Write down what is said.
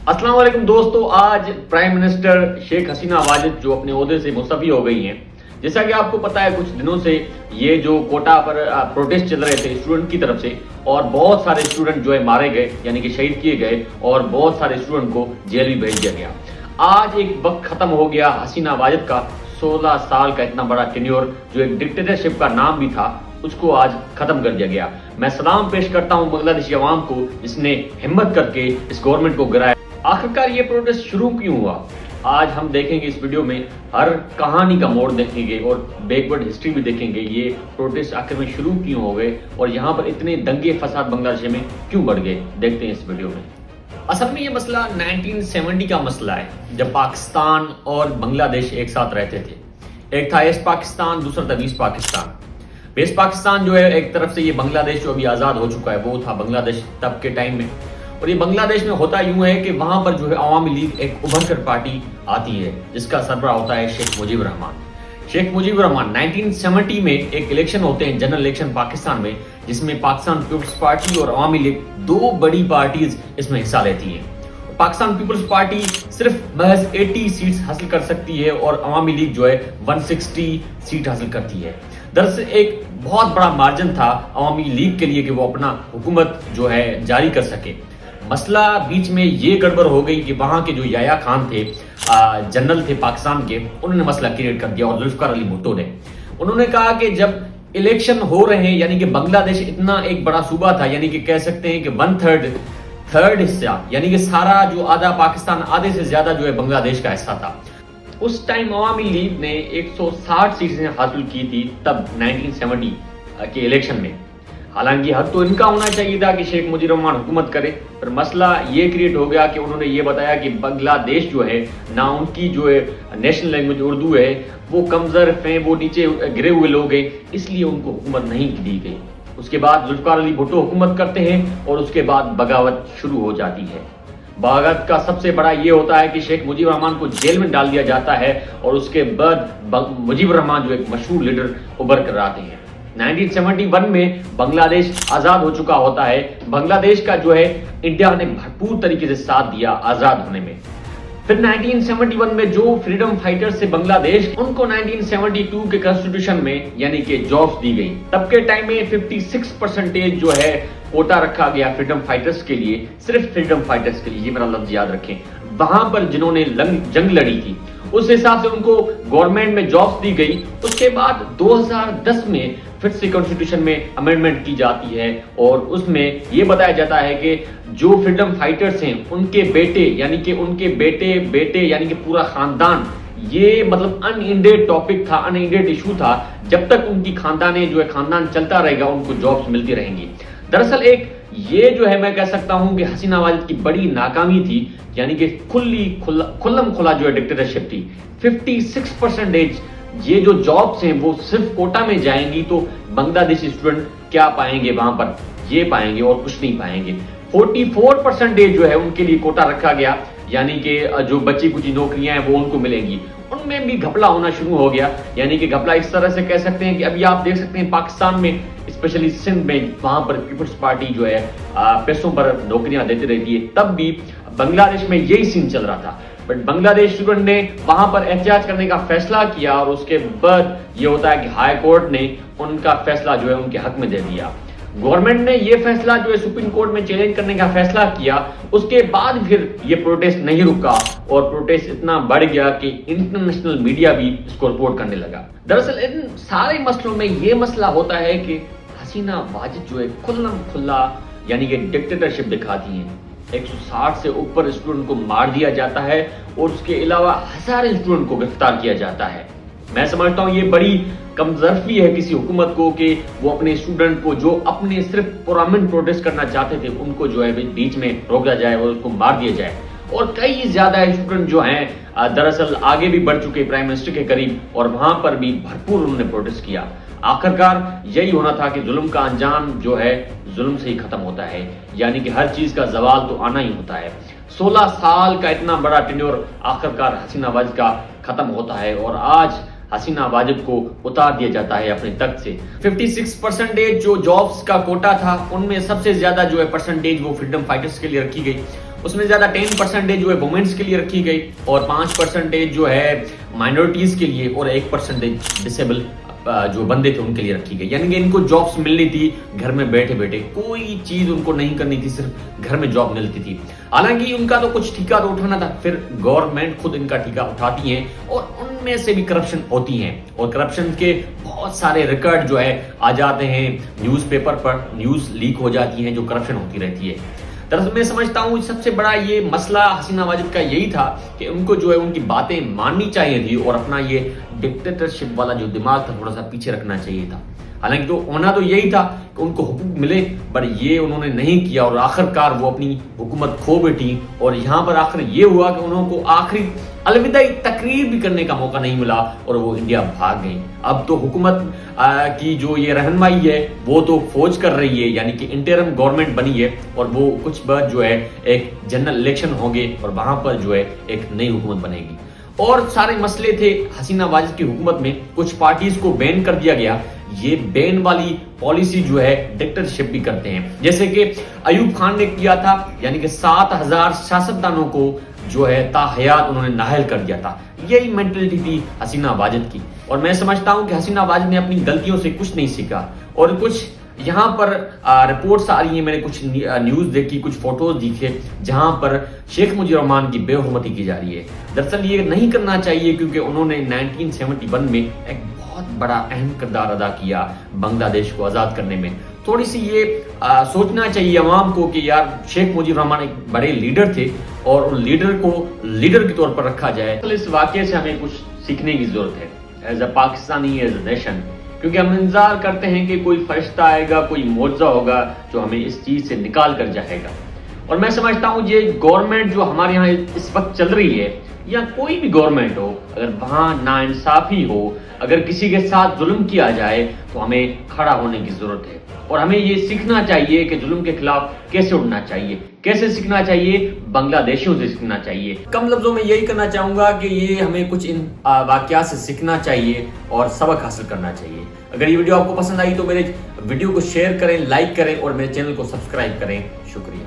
अस्सलाम वालेकुम दोस्तों, आज प्राइम मिनिस्टर शेख हसीना वाजिद जो अपने ओहदे से मुस्तफी हो गई हैं। जैसा कि आपको पता है, कुछ दिनों से ये जो कोटा पर प्रोटेस्ट चल रहे थे स्टूडेंट की तरफ से, और बहुत सारे स्टूडेंट जो है मारे गए, यानी कि शहीद किए गए, और बहुत सारे स्टूडेंट को जेल भी भेज दिया गया। आज एक वक्त खत्म हो गया हसीना वाजिद का 16 साल का इतना बड़ा टेन्योर, जो एक डिक्टेटरशिप का नाम भी था, उसको आज खत्म कर दिया गया। मैं सलाम पेश करता हूं बांग्लादेशी अवाम को, जिसने हिम्मत करके इस गवर्नमेंट को गिराया। आखिरकार ये प्रोटेस्ट शुरू क्यों हुआ, आज हम देखेंगे इस वीडियो में। हर कहानी का मोड़ देखेंगे और बैकवर्ड हिस्ट्री भी देखेंगे। ये प्रोटेस्ट आखिर में शुरू क्यों हो गए और यहाँ पर इतने दंगे फसाद बांग्लादेश में क्यों बढ़ गए, देखते हैं इस वीडियो में। असल में ये मसला 1970 का मसला है, जब पाकिस्तान और बांग्लादेश एक साथ रहते थे। एक था ईस्ट पाकिस्तान, दूसरा था वेस्ट पाकिस्तान। वेस्ट पाकिस्तान जो है, एक तरफ से ये बांग्लादेश जो अभी आजाद हो चुका है, वो था बांग्लादेश तब के टाइम में। और ये बांग्लादेश में होता यूं है कि वहां पर जो है अवामी लीग एक उभरकर पार्टी आती है, जिसका सरबराह होता है शेख मुजीबुर रहमान। शेख मुजीबुर रहमान 1970 में एक इलेक्शन होते हैं, जनरल इलेक्शन पाकिस्तान में, जिसमें पाकिस्तान पीपल्स पार्टी और अवामी लीग, दो बड़ी पार्टीज इसमें हिस्सा लेती हैं। पाकिस्तान पीपल्स पार्टी सिर्फ महज 80 सीट्स हासिल कर सकती है और अवामी लीग जो है 160 सीट हासिल करती है। दरअसल एक बहुत बड़ा मार्जिन था अवामी लीग के लिए कि वो अपना हुकूमत जो है जारी कर सके। मसला बीच में ये गड़बड़ हो गई कि वहां के जो याया खान थे, जनरल थे पाकिस्तान के, उन्होंने मसला क्रिएट कर दिया। और जुल्फिकार अली भुट्टो ने उन्होंने कहा कि जब इलेक्शन हो रहे हैं, यानी कि बांग्लादेश इतना एक बड़ा सूबा था, यानी कि कह सकते हैं कि 1/3 हिस्सा, यानी कि सारा जो आधा पाकिस्तान, आधे से ज्यादा जो है बांग्लादेश का हिस्सा था। उस टाइम अवामी लीग ने 160 सीटें हासिल की थी तब 1970 के इलेक्शन में। हालांकि हक तो इनका होना चाहिए था कि शेख मुजीबुर रहमान हुकूमत करे, पर मसला ये क्रिएट हो गया कि उन्होंने ये बताया कि बांग्लादेश जो है ना, उनकी जो है नेशनल लैंग्वेज उर्दू है, वो कमजोर हैं, वो नीचे गिरे हुए लोग हैं, इसलिए उनको हुकूमत नहीं दी गई। उसके बाद जुल्फिकार अली भुट्टो हुकूमत करते हैं और उसके बाद बगावत शुरू हो जाती है। बगावत का सबसे बड़ा ये होता है कि शेख मुजीबुर रहमान को जेल में डाल दिया जाता है और उसके बाद मुजीबुर रहमान जो एक मशहूर लीडर उभर कर आते हैं। 1971 में बांग्लादेश आजाद हो चुका होता है। बांग्लादेश का जो है इंडिया ने भरपूर तरीके से साथ दिया आजाद होने में। फिर 1971 में जो फ्रीडम फाइटर्स से बांग्लादेश, उनको 1972 के कॉन्स्टिट्यूशन में यानी कि जॉब्स दी गई। तब के टाइम में 56% जो है कोटा रखा गया फ्रीडम फाइटर्स के लिए, सिर्फ फ्रीडम फाइटर्स के लिए, ये मेरा लफ्ज याद रखें। वहां पर जिन्होंने जंग लड़ी थी, उस हिसाब से उनको गवर्नमेंट में जॉब्स दी गई। उसके बाद 2010 में फिर से कॉन्स्टिट्यूशन में अमेंडमेंट की जाती है और उसमें यह बताया जाता है कि जो फ्रीडम फाइटर्स हैं, उनके बेटे, यानी कि उनके बेटे यानी कि पूरा खानदान, ये मतलब अनइंडेड टॉपिक था, अनइंडेड इशू था। जब तक उनकी खानदान जो है, खानदान चलता रहेगा, उनको जॉब्स मिलती रहेंगी। दरअसल एक ये जो है, मैं कह सकता हूं कि हसीना वाजिद की बड़ी नाकामी थी, यानी कि खुल्लम खुला जो है डिक्टेटरशिप थी। 56% ये जो जॉब्स हैं वो सिर्फ कोटा में जाएंगी, तो बांग्लादेशी स्टूडेंट क्या पाएंगे वहां पर, ये पाएंगे और कुछ नहीं पाएंगे। 44% जो है उनके लिए कोटा रखा गया, यानी कि जो बची कुछ नौकरियां हैं वो उनको मिलेंगी। उनमें भी घपला होना शुरू हो गया, यानी कि घपला इस तरह से कह सकते हैं कि अभी आप देख सकते हैं पाकिस्तान में, स्पेशली सिंध में, वहां पर पीपल्स पार्टी जो है पैसों पर नौकरियां देती रहती है। तब भी बांग्लादेश में यही सीन चल रहा था, बट बांग्लादेश स्टूडेंट ने वहां पर एहतियात करने का फैसला किया और उसके बाद ये होता है कि हाई कोर्ट ने उनका फैसला जो है उनके हक में दे दिया। गवर्नमेंट ने ये फैसला जो है सुप्रीम कोर्ट में चैलेंज करने का फैसला किया। उसके बाद फिर ये प्रोटेस्ट नहीं रुका और प्रोटेस्ट इतना बढ़ गया कि इंटरनेशनल मीडिया भी इसको रिपोर्ट करने लगा। दरअसल इन सारे मसलों में ये मसला होता है कि हसीना वाजिद जो है खुल्लम खुल्ला, यानी कि डिक्टेटरशिप दिखाती हैं। 160 से ऊपर स्टूडेंट को मार दिया जाता है और उसके अलावा हजारों स्टूडेंट को गिरफ्तार किया जाता है। मैं समझता हूं ये बड़ी कमजोरी है किसी हुकूमत को कि वो अपने स्टूडेंट को, जो अपने सिर्फ पुरअमन प्रोटेस्ट करना चाहते थे, उनको जो है बीच में रोका जाए और उसको मार दिया जाए। और कई ज्यादा स्टूडेंट जो हैं दरअसल आगे भी बढ़ चुके प्राइम मिनिस्टर के करीब, और वहां पर भी भरपूर उन्होंने प्रोटेस्ट किया। आखिरकार यही होना था कि जुल्म का अंजाम जो है जुल्म से ही खत्म होता है, यानी कि हर चीज का जवाल तो आना ही होता है। 16 साल का इतना बड़ा टेन्योर आखिरकार हसीना वाजिद का खत्म होता है और आज हसीना वाजिद को उतार दिया जाता है अपने तख्त से। 56% जो जॉब्स का कोटा था, उनमें सबसे ज्यादा जो है परसेंटेज वो फ्रीडम फाइटर्स के लिए रखी गई। اس میں زیادہ 10% جو ہے وومنس کے لیے رکھی گئی اور 5% جو ہے مائنورٹیز کے لیے اور 1% ڈسیبل جو بندے تھے ان کے لیے رکھی گئی. یعنی کہ ان کو جابس ملنی تھی گھر میں بیٹھے بیٹھے, کوئی چیز ان کو نہیں کرنی تھی, صرف گھر میں جاب ملتی تھی. حالانکہ ان کا تو کچھ ٹھیکہ تو اٹھانا تھا, پھر گورنمنٹ خود ان کا ٹھیکہ اٹھاتی ہے اور ان میں سے بھی کرپشن ہوتی ہیں اور کرپشن کے بہت سارے ریکارڈ جو ہے آ جاتے ہیں نیوز پیپر پر, نیوز لیک ہو جاتی ہیں جو کرپشن ہوتی رہتی ہے. دراصل میں سمجھتا ہوں سب سے بڑا یہ مسئلہ حسینہ واجد کا یہی تھا کہ ان کو جو ہے ان کی باتیں ماننی چاہیے تھی اور اپنا یہ ڈکٹیٹرشپ والا جو دماغ تھا تھوڑا سا پیچھے رکھنا چاہیے تھا. حالانکہ تو ہونا تو یہی تھا کہ ان کو حقوق ملے, پر یہ انہوں نے نہیں کیا اور آخرکار وہ اپنی حکومت کھو بیٹھی. اور یہاں پر آخر یہ ہوا کہ انہوں کو آخری الوداعی تقریر بھی کرنے کا موقع نہیں ملا اور وہ انڈیا بھاگ گئی. اب تو حکومت کی جو یہ رہنمائی ہے وہ تو فوج کر رہی ہے, یعنی کہ انٹرم گورنمنٹ بنی ہے اور وہ کچھ بعد جو ہے ایک جنرل الیکشن ہوں گے اور وہاں پر جو ہے ایک نئی حکومت بنے گی. اور سارے مسئلے تھے حسینہ واجد کی حکومت میں, کچھ پارٹیز کو بین کر دیا گیا. یہ بین والی پالیسی جو ہے ڈکٹیٹرشپ بھی کرتے ہیں, جیسے کہ ایوب خان نے کیا تھا, یعنی کہ 7000 سیاستدانوں کو جو ہے تا حیات انہوں نے نااہل کر دیا تھا. یہی مینٹلٹی تھی حسینہ واجد کی. اور میں سمجھتا ہوں کہ حسینہ واجد نے اپنی غلطیوں سے کچھ نہیں سیکھا اور کچھ یہاں پر رپورٹس آ رہی ہیں, میں نے کچھ نیوز دیکھی, کچھ فوٹوز دیکھے جہاں پر شیخ مجیب الرحمان کی بے حرمتی کی جا رہی ہے. دراصل یہ نہیں کرنا چاہیے کیونکہ انہوں نے 1971 میں ایک بہت بڑا اہم کردار ادا کیا بنگلہ دیش کو آزاد کرنے میں. تھوڑی سی یہ سوچنا چاہیے عوام کو کہ یار شیخ مجیب الرحمان ایک بڑے لیڈر تھے اور ان لیڈر کو لیڈر کے طور پر رکھا جائے. اس واقعے سے ہمیں کچھ سیکھنے کی ضرورت ہے as a Pakistani, as a nation, کیونکہ ہم انتظار کرتے ہیں کہ کوئی فرشتہ آئے گا, کوئی معجزہ ہوگا جو ہمیں اس چیز سے نکال کر جائے گا. اور میں سمجھتا ہوں یہ گورنمنٹ جو ہمارے یہاں اس وقت چل رہی ہے یا کوئی بھی گورنمنٹ ہو, اگر وہاں ناانصافی ہو, اگر کسی کے ساتھ ظلم کیا جائے تو ہمیں کھڑا ہونے کی ضرورت ہے اور ہمیں یہ سیکھنا چاہیے کہ ظلم کے خلاف کیسے اٹھنا چاہیے. کیسے سیکھنا چاہیے؟ بنگلہ دیشیوں سے سیکھنا چاہیے. کم لفظوں میں یہی کرنا چاہوں گا کہ یہ ہمیں کچھ ان واقعات سے سیکھنا چاہیے اور سبق حاصل کرنا چاہیے. اگر یہ ویڈیو آپ کو پسند آئی تو میرے ویڈیو کو شیئر کریں, لائک کریں اور میرے چینل کو سبسکرائب کریں. شکریہ.